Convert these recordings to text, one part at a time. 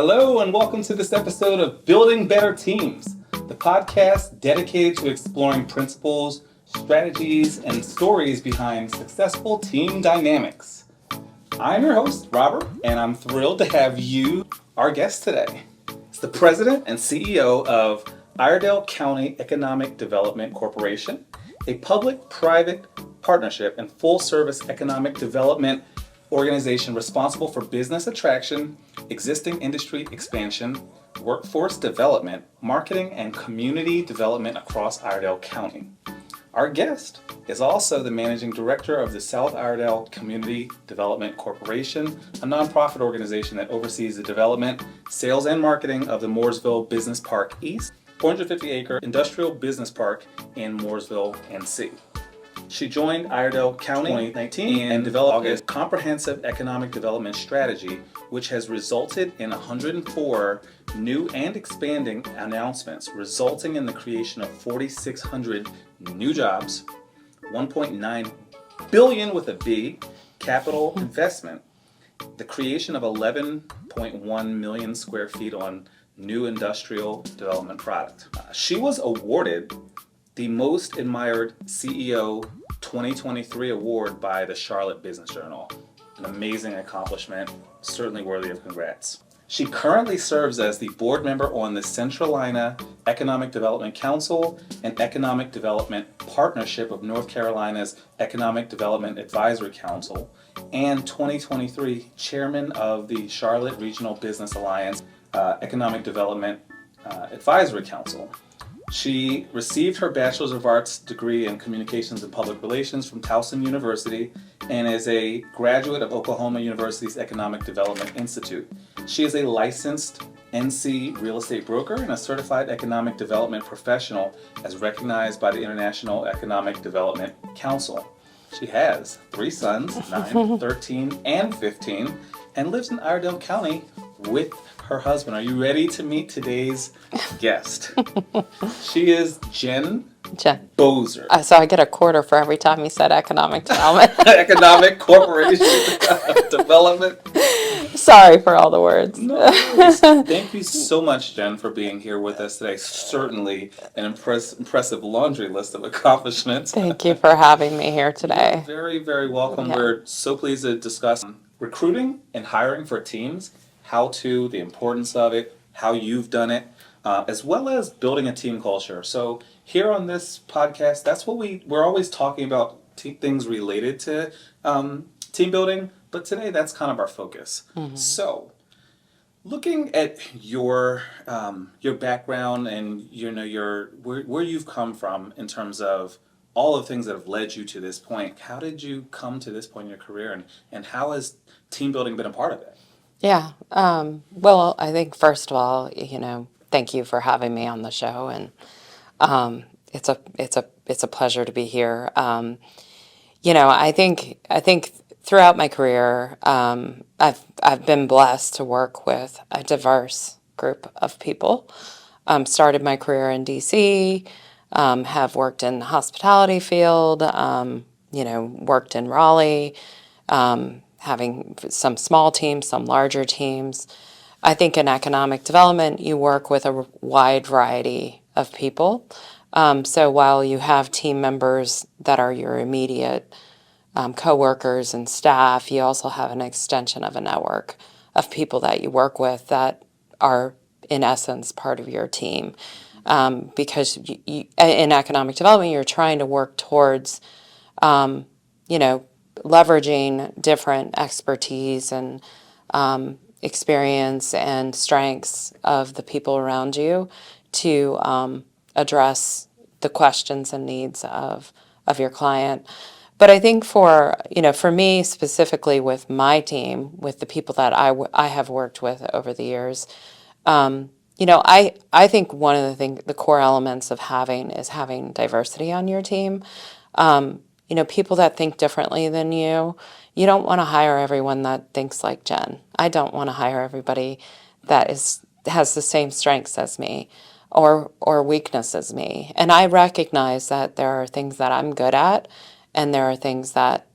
Hello, and welcome to this episode of Building Better Teams, the podcast dedicated to exploring principles, strategies, and stories behind successful team dynamics. I'm your host, Robert, and I'm thrilled to have you, our guest today. It's the president and CEO of Iredell County Economic Development Corporation, a public-private partnership and full-service economic development organization responsible for business attraction, existing industry expansion, workforce development, marketing, and community development across Iredell County. Our guest is also the managing director of the South Iredell Community Development Corporation, a nonprofit organization that oversees the development, sales, and marketing of the Mooresville Business Park East, 450-acre industrial business park in Mooresville, NC. She joined Iredell County in 2019 and developed a comprehensive economic development strategy, which has resulted in 104 new and expanding announcements, resulting in the creation of 4,600 new jobs, 1.9 billion with a B capital investment, the creation of 11.1 million square feet on new industrial development product. She was awarded the Most Admired CEO 2023 award by the Charlotte Business Journal. An amazing accomplishment, certainly worthy of congrats. She currently serves as the board member on the Centralina Economic Development Council and Economic Development Partnership of North Carolina's Economic Development Advisory Council, and 2023 chairman of the Charlotte Regional Business Alliance Economic Development Advisory Council. She received her Bachelor's of Arts degree in Communications and Public Relations from Towson University and is a graduate of Oklahoma University's Economic Development Institute. She is a licensed NC real estate broker and a certified economic development professional as recognized by the International Economic Development Council. She has 3 sons, 9, 13, and 15, and lives in Iredell County with her husband. Are you ready to meet today's guest? She is Jenn Bosser. So I get a quarter for every time you said economic development. Economic Corporation Development. Sorry for all the words. No worries. Thank you so much, Jenn, for being here with us today. Certainly an impressive laundry list of accomplishments. Thank you for having me here today. You're very, very welcome. Yeah. We're so pleased to discuss recruiting and hiring for teams, the importance of it, how you've done it, as well as building a team culture. So here on this podcast, that's what we're always talking about, things related to team building, but today that's kind of our focus. Mm-hmm. So looking at your background and where you've come from in terms of all of the things that have led you to this point, how did you come to this point in your career, and how has team building been a part of it? Yeah. Well, I think first of all, thank you for having me on the show, and it's a pleasure to be here. I think throughout my career, I've been blessed to work with a diverse group of people. Started my career in DC, have worked in the hospitality field, worked in Raleigh. Having some small teams, some larger teams. I think in economic development, you work with a wide variety of people. So while you have team members that are your immediate coworkers and staff, you also have an extension of a network of people that you work with that are, in essence, part of your team. Because in economic development, you're trying to work towards, leveraging different expertise and experience and strengths of the people around you to address the questions and needs of your client. But I think for me specifically with my team, with the people that I have worked with over the years, I think one of the core elements of having diversity on your team. People that think differently than you don't want to hire everyone that thinks like Jenn. I don't want to hire everybody that has the same strengths as me or weakness as me. And I recognize that there are things that I'm good at and there are things that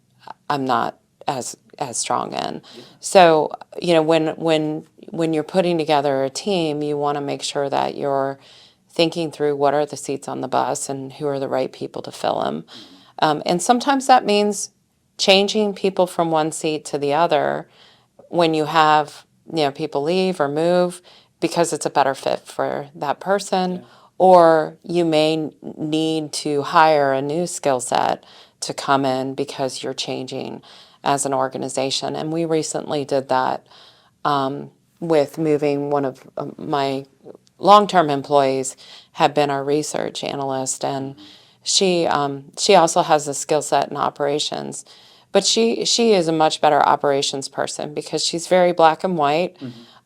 I'm not as as strong in. So, when you're putting together a team, you want to make sure that you're thinking through what are the seats on the bus and who are the right people to fill them. And sometimes that means changing people from one seat to the other when you have people leave or move because it's a better fit for that person, or you may need to hire a new skill set to come in because you're changing as an organization. And we recently did that with moving one of my long-term employees had been our research analyst, and she also has a skill set in operations, but she is a much better operations person because she's very black and white.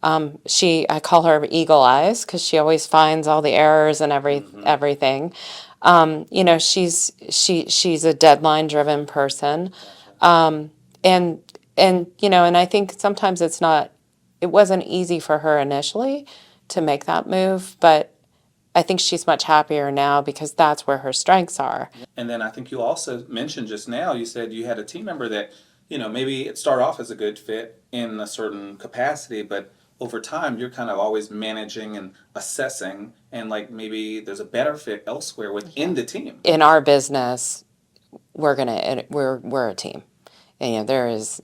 I call her Eagle Eyes because she always finds all the errors and everything. She's a deadline driven person, and and I think sometimes it wasn't easy for her initially to make that move, but I think she's much happier now because that's where her strengths are. And then I think you also mentioned just now, you said you had a team member that, maybe it started off as a good fit in a certain capacity, but over time you're kind of always managing and assessing, and like maybe there's a better fit elsewhere within the team. In our business, we're a team. And,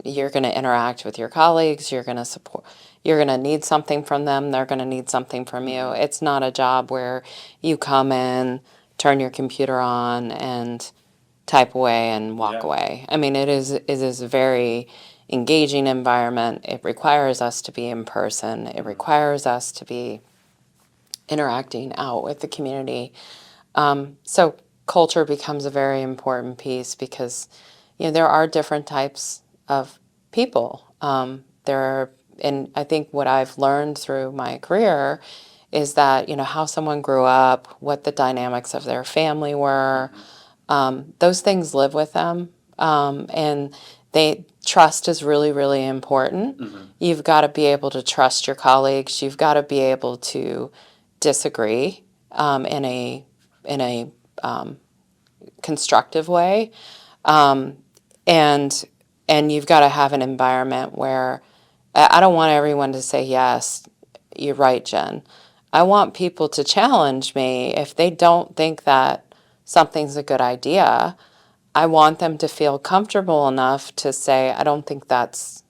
you're going to interact with your colleagues, you're going to support, you're going to need something from them, they're going to need something from you. It's not a job where you come in, turn your computer on and type away and walk away. I mean, it is a very engaging environment. It requires us to be in person. It requires us to be interacting out with the community. So culture becomes a very important piece because there are different types of people. And I think what I've learned through my career is that how someone grew up, what the dynamics of their family were. Those things live with them, and trust is really, really important. You've got to be able to trust your colleagues. You've got to be able to disagree in a constructive way, and you've got to have an environment where I don't want everyone to say yes. You're right, Jen. I want people to challenge me if they don't think that something's a good idea. I want them to feel comfortable enough to say, I don't think that's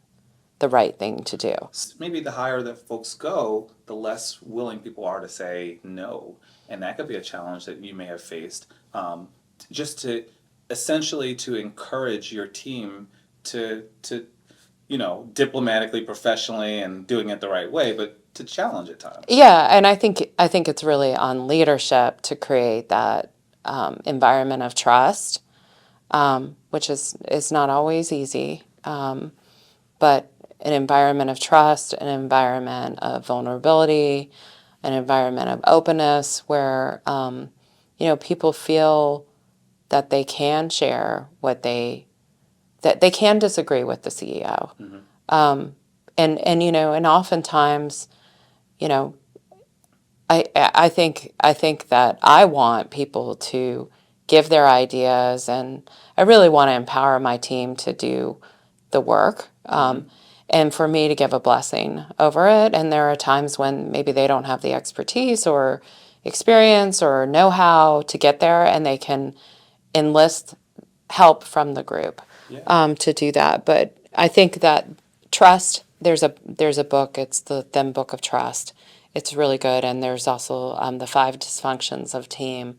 the right thing to do. Maybe the higher that folks go, the less willing people are to say no. And that could be a challenge that you may have faced. Just to essentially to encourage your team to diplomatically, professionally, and doing it the right way, but to challenge at times. Yeah, and I think it's really on leadership to create that environment of trust, which is not always easy, but an environment of trust, an environment of vulnerability, an environment of openness where people feel that they can share that they can disagree with the CEO. And oftentimes, I think that I want people to give their ideas, and I really want to empower my team to do the work, and for me to give a blessing over it. And there are times when maybe they don't have the expertise or experience or know-how to get there, and they can enlist help from the group to do that. But I think that trust, there's a book, it's the Thin Book of Trust. It's really good, and there's also the 5 Dysfunctions of Team.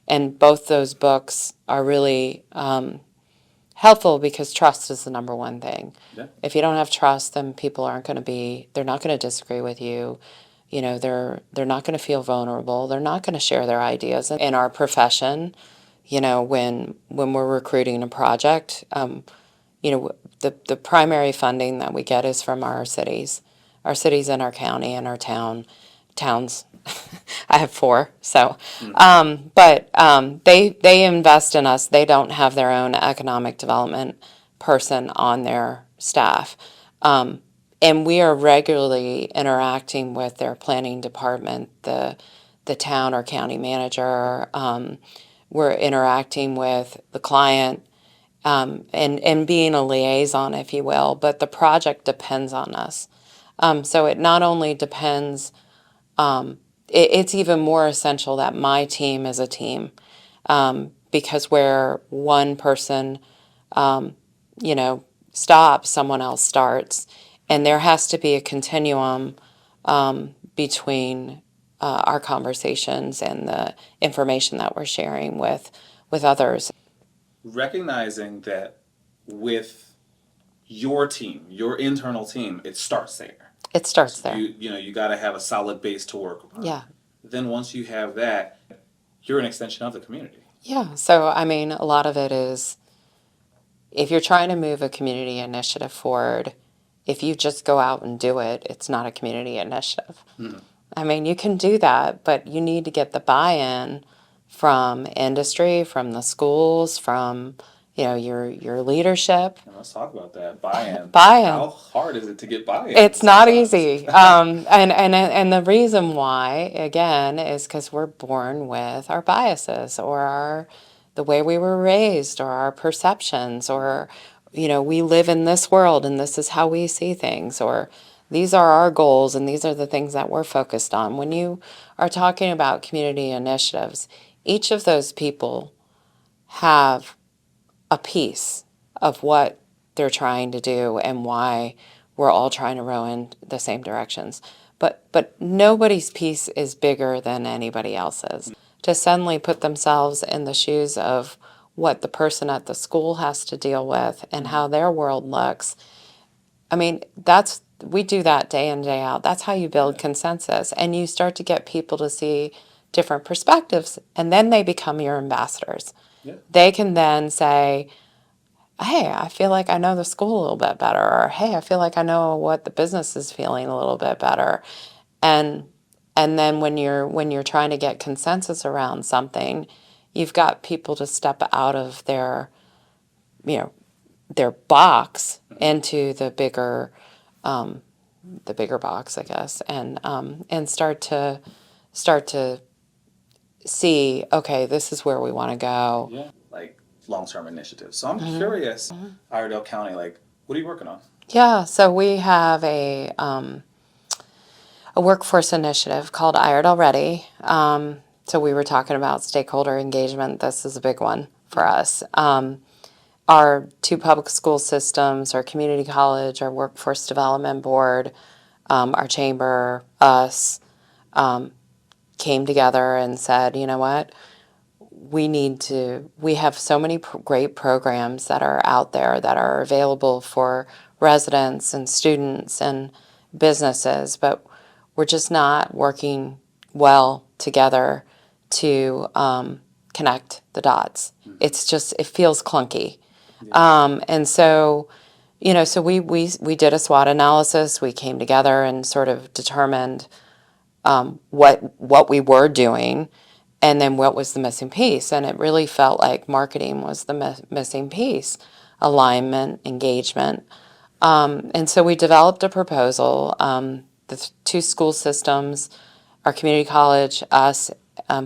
And both those books are really helpful because trust is the number one thing. Yeah. If you don't have trust, then people they're not going to disagree with you. They're not going to feel vulnerable. They're not going to share their ideas. In our profession, when we're recruiting a project, the primary funding that we get is from our cities in our county and our towns. I have 4, so, but they invest in us. They don't have their own economic development person on their staff, and we are regularly interacting with their planning department, the town or county manager. We're interacting with the client. and being a liaison, if you will, but the project depends on us. So it not only depends, it's even more essential that my team is a team, because where one person, stops, someone else starts. And there has to be a continuum between our conversations and the information that we're sharing with others. Recognizing that with your team, your internal team, it starts there. It starts there. You got to have a solid base to work upon. Yeah. Then once you have that, you're an extension of the community. Yeah. So, I mean, a lot of it is if you're trying to move a community initiative forward, if you just go out and do it, it's not a community initiative. Mm-hmm. I mean, you can do that, but you need to get the buy-in from industry, from the schools, from your leadership. And let's talk about that buy-in. Buy-in. How hard is it to get buy-in? It's not easy. And the reason why, again, is because we're born with our biases or the way we were raised or our perceptions or, we live in this world and this is how we see things or these are our goals and these are the things that we're focused on. When you are talking about community initiatives, each of those people have a piece of what they're trying to do and why we're all trying to row in the same directions. But nobody's piece is bigger than anybody else's. To suddenly put themselves in the shoes of what the person at the school has to deal with and how their world looks, I mean, we do that day in, day out. That's how you build consensus. And you start to get people to see different perspectives, and then they become your ambassadors. Yeah. They can then say, hey, I feel like I know the school a little bit better, or hey, I feel like I know what the business is feeling a little bit better. And then when you're trying to get consensus around something, you've got people to step out of their box into the bigger box, I guess, and start to see, okay, this is where we want to go. Yeah. Like long-term initiatives. So I'm curious, Iredell County, like, what are you working on? Yeah, so we have a workforce initiative called Iredell Ready. So we were talking about stakeholder engagement. This is a big one for us. Our two public school systems, our community college, our workforce development board, our chamber, us, came together and said, you know what, we have so many great programs that are out there that are available for residents and students and businesses, but we're just not working well together to connect the dots. It feels clunky. And so, so we did a SWOT analysis. We came together and sort of determined what we were doing and then what was the missing piece. And it really felt like marketing was the missing piece, alignment, engagement. And so we developed a proposal. The two school systems, our community college, us,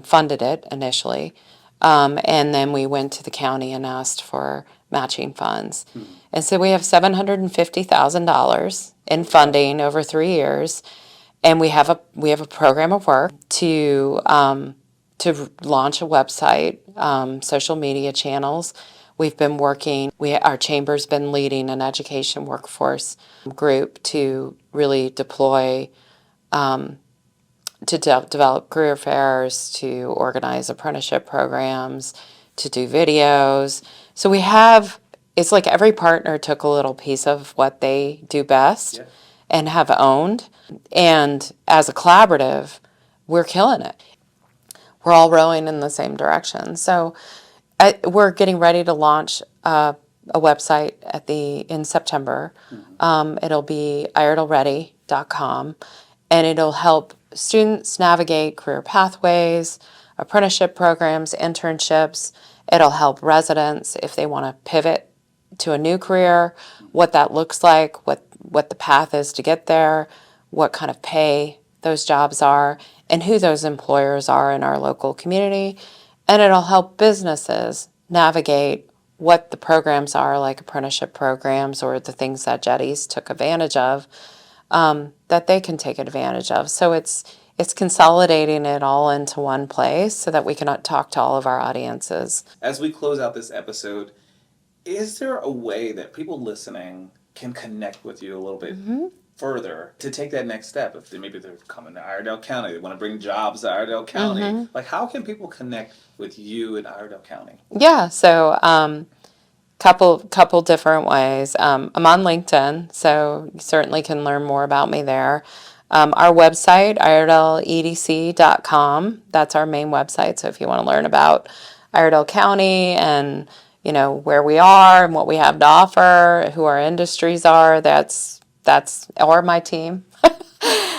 funded it initially. And then we went to the county and asked for matching funds. And so we have $750,000 in funding over 3 years. And we have a program of work to launch a website, social media channels. We've been working. Our chamber's been leading an education workforce group to really deploy, develop career fairs, to organize apprenticeship programs, to do videos. So it's like every partner took a little piece of what they do best. Yeah. And have owned. And as a collaborative, we're killing it. We're all rowing in the same direction. So we're getting ready to launch a website in September. It'll be iredellready.com, and it'll help students navigate career pathways, apprenticeship programs, internships. It'll help residents if they want to pivot to a new career, what that looks like, what the path is to get there, what kind of pay those jobs are, and who those employers are in our local community. And it'll help businesses navigate what the programs are, like apprenticeship programs or the things that Jetties took advantage of, that they can take advantage of. So it's consolidating it all into one place so that we can talk to all of our audiences. As we close out this episode, is there a way that people listening can connect with you a little bit further to take that next step? If maybe they're coming to Iredell County, they want to bring jobs to Iredell County. Like, how can people connect with you in Iredell County? Yeah, so couple different ways. I'm on LinkedIn, so you certainly can learn more about me there. Our website, iredelledc.com, that's our main website. So if you want to learn about Iredell County and where we are and what we have to offer, who our industries are, that's or my team.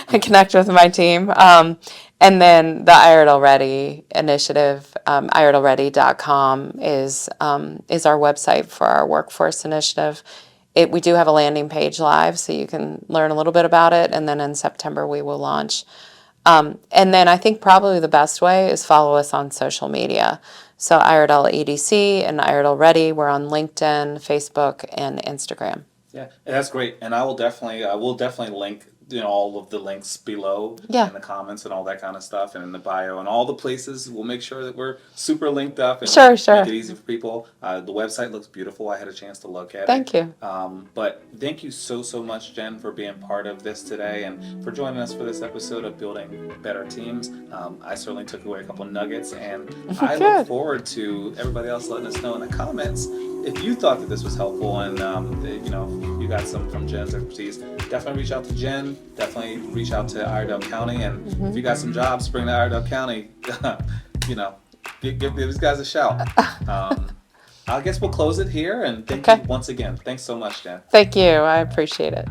Connect with my team. And then the Iredell Ready initiative, iredellready.com is our website for our workforce initiative. We do have a landing page live, so you can learn a little bit about it, and then in September we will launch. And then I think probably the best way is follow us on social media. So Iredell EDC and Iredell Ready, we're on LinkedIn, Facebook, and Instagram. Yeah, that's great, and I will definitely link all of the links below in the comments and all that kind of stuff, and in the bio and all the places. We'll make sure that we're super linked up and Sure. make it easy for people. The website looks beautiful. I had a chance to look at it. Thank you. But thank you so much, Jenn, for being part of this today and for joining us for this episode of Building Better Teams. I certainly took away a couple nuggets, and I look forward to everybody else letting us know in the comments if you thought that this was helpful and you got some from Jenn's expertise. Definitely reach out to Jenn. Definitely reach out to Iredell County, and if you got some jobs, bring to Iredell County. Give these guys a shout. I guess we'll close it here, and thank you once again. Thanks so much, Jenn. Thank you. I appreciate it.